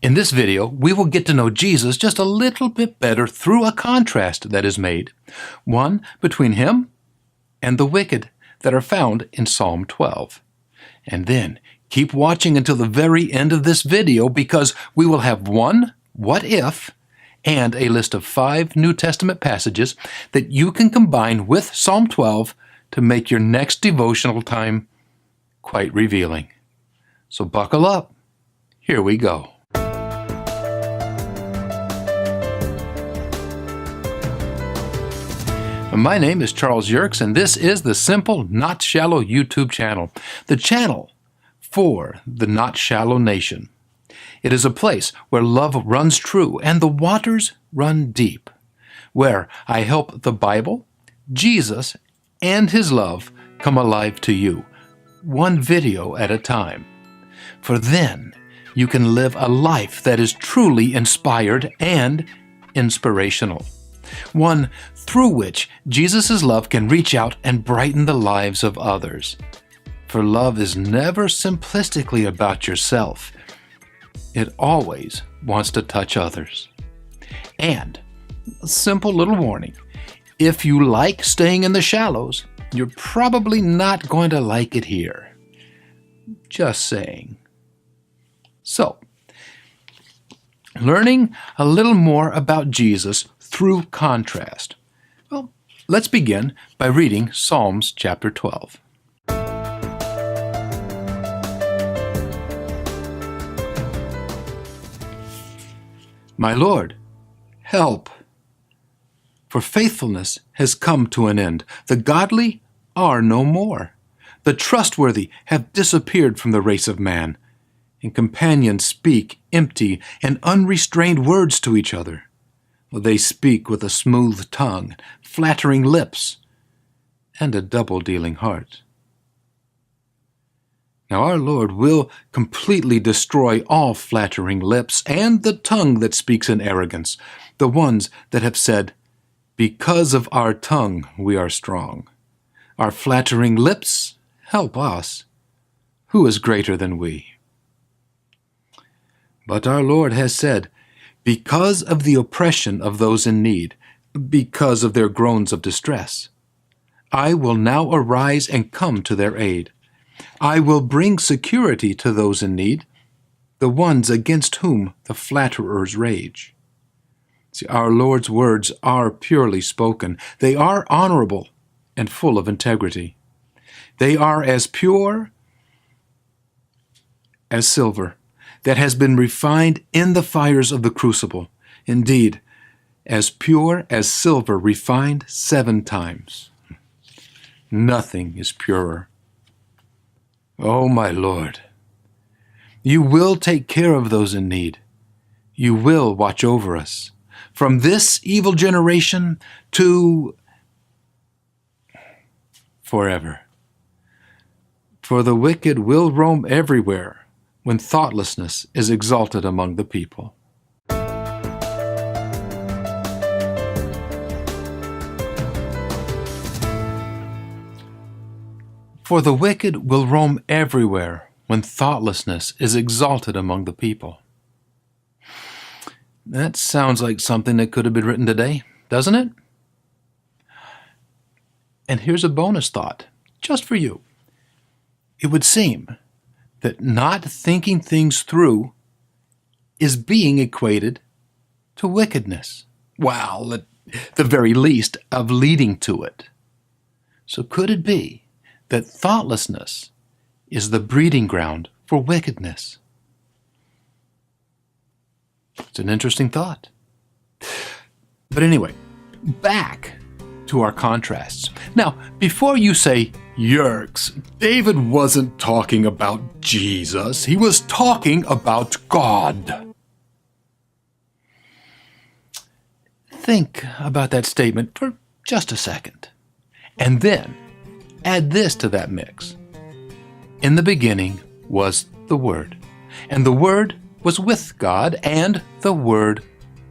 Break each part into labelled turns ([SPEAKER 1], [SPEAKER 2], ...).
[SPEAKER 1] In this video, we will get to know Jesus just a little bit better through a contrast that is made, one between him and the wicked that are found in Psalm 12. And then keep watching until the very end of this video because we will have one what if and a list of 5 New Testament passages that you can combine with Psalm 12 to make your next devotional time quite revealing. So buckle up. Here we go. My name is Charles Yerkes, and this is the Simple Not Shallow YouTube channel, the channel for the Not Shallow Nation. It is a place where love runs true and the waters run deep, where I help the Bible, Jesus, and His love come alive to you, one video at a time. For then you can live a life that is truly inspired and inspirational, one through which Jesus' love can reach out and brighten the lives of others. For love is never simplistically about yourself. It always wants to touch others. And a simple little warning, if you like staying in the shallows, you're probably not going to like it here. Just saying. So, learning a little more about Jesus through contrast. Well, let's begin by reading Psalms chapter 12. My Lord, help! For faithfulness has come to an end. The godly are no more. The trustworthy have disappeared from the race of man, and companions speak empty and unrestrained words to each other. They speak with a smooth tongue, flattering lips, and a double-dealing heart. Now our Lord will completely destroy all flattering lips and the tongue that speaks in arrogance, the ones that have said, "Because of our tongue we are strong. Our flattering lips help us. Who is greater than we?" But our Lord has said, "Because of the oppression of those in need, because of their groans of distress, I will now arise and come to their aid. I will bring security to those in need, the ones against whom the flatterers rage." See, our Lord's words are purely spoken. They are honorable and full of integrity. They are as pure as silver that has been refined in the fires of the crucible. Indeed, as pure as silver refined 7 times. Nothing is purer. Oh, my Lord, you will take care of those in need. You will watch over us. From this evil generation to forever. For the wicked will roam everywhere when thoughtlessness is exalted among the people. For the wicked will roam everywhere when thoughtlessness is exalted among the people. That sounds like something that could have been written today, doesn't it? And here's a bonus thought, just for you. It would seem that not thinking things through is being equated to wickedness. Well, at the very least, of leading to it. So could it be that thoughtlessness is the breeding ground for wickedness? It's an interesting thought. But anyway, back to our contrasts. Now, before you say, "Yerkes, David wasn't talking about Jesus, he was talking about God." Think about that statement for just a second, and then add this to that mix. In the beginning was the Word, and the Word was with God, and the Word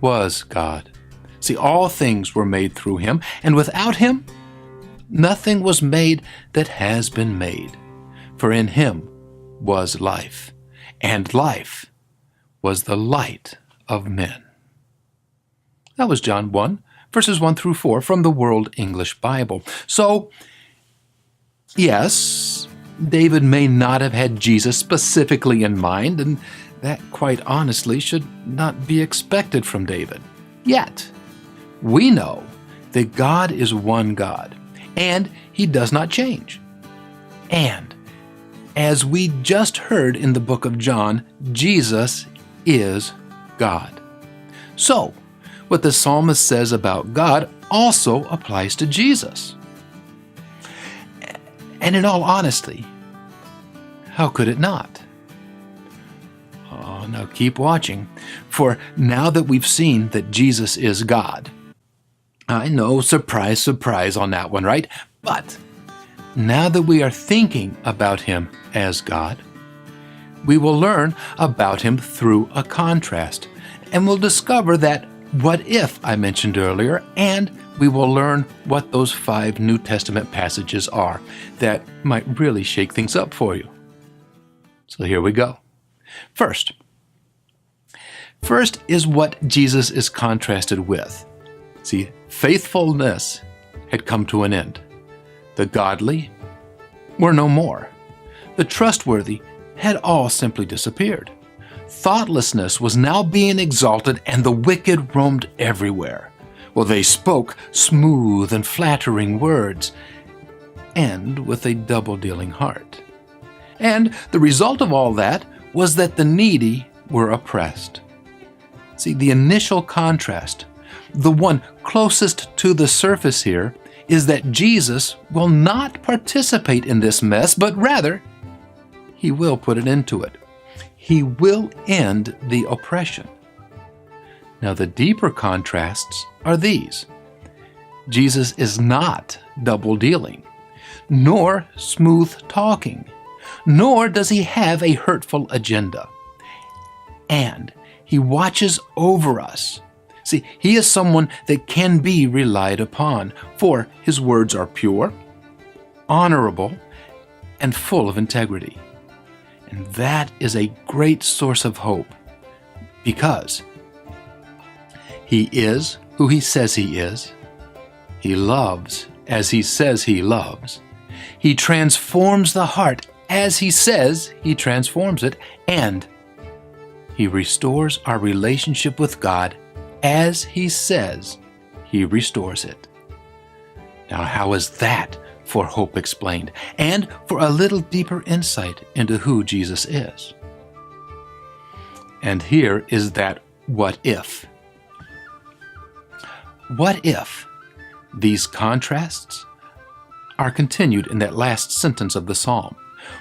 [SPEAKER 1] was God. See, all things were made through Him, and without Him, nothing was made that has been made. For in Him was life, and life was the light of men. That was John 1, verses 1 through 4 from the World English Bible. So, yes, David may not have had Jesus specifically in mind, and that, quite honestly, should not be expected from David. Yet, we know that God is one God, and He does not change. And, as we just heard in the book of John, Jesus is God. So, what the psalmist says about God also applies to Jesus. And in all honesty, how could it not? Oh, now keep watching, for now that we've seen that Jesus is God, I know, surprise, surprise on that one, right? But now that we are thinking about Him as God, we will learn about Him through a contrast, and we'll discover that what if I mentioned earlier, and we will learn what those 5 New Testament passages are that might really shake things up for you. So here we go. First is what Jesus is contrasted with. See, faithfulness had come to an end. The godly were no more. The trustworthy had all simply disappeared. Thoughtlessness was now being exalted, and the wicked roamed everywhere. Well, they spoke smooth and flattering words, and with a double-dealing heart. And the result of all that was that the needy were oppressed. See, the initial contrast, the one closest to the surface here, is that Jesus will not participate in this mess, but rather, He will put an end to it. He will end the oppression. Now, the deeper contrasts are these. Jesus is not double-dealing, nor smooth-talking, nor does He have a hurtful agenda. And He watches over us. See, He is someone that can be relied upon, for His words are pure, honorable, and full of integrity. And that is a great source of hope, because He is who He says He is. He loves as He says He loves. He transforms the heart as He says He transforms it, and He restores our relationship with God as He says He restores it. Now, how is that for hope explained, and for a little deeper insight into who Jesus is? And here is that what if. What if these contrasts are continued in that last sentence of the psalm?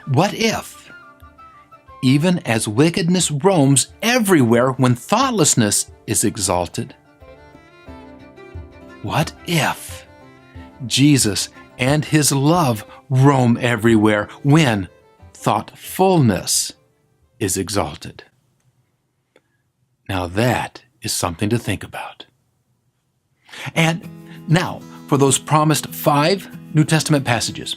[SPEAKER 1] What if, even as wickedness roams everywhere when thoughtlessness is exalted, what if Jesus and His love roam everywhere when thoughtfulness is exalted? Now that is something to think about. And now for those promised 5 New Testament passages.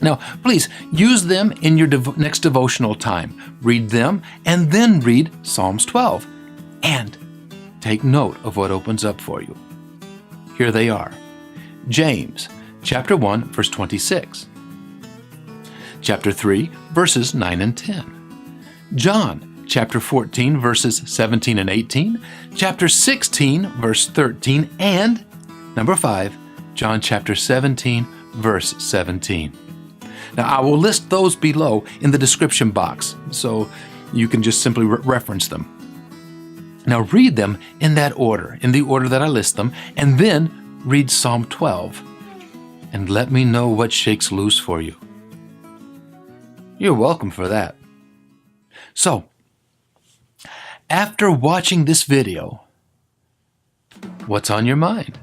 [SPEAKER 1] Now, please use them in your next devotional time. Read them and then read Psalms 12. And take note of what opens up for you. Here they are. James, chapter 1, verse 26. Chapter 3, verses 9 and 10. John, chapter 14, verses 17 and 18. Chapter 16, verse 13. And number 5, John chapter 17, verse 17. Now, I will list those below in the description box, so you can just simply reference them. Now, read them in that order, in the order that I list them, and then read Psalm 12, and let me know what shakes loose for you. You're welcome for that. So, after watching this video, what's on your mind?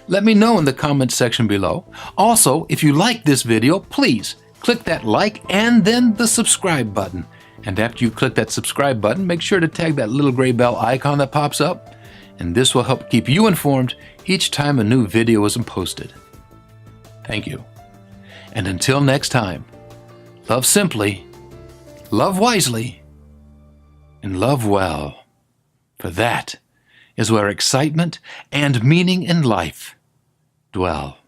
[SPEAKER 1] Let me know in the comments section below. Also, if you like this video, please click that like and then the subscribe button. And after you click that subscribe button, make sure to tag that little gray bell icon that pops up, and this will help keep you informed each time a new video is posted. Thank you. And until next time, love simply, love wisely, and love well, for that is where excitement and meaning in life dwell.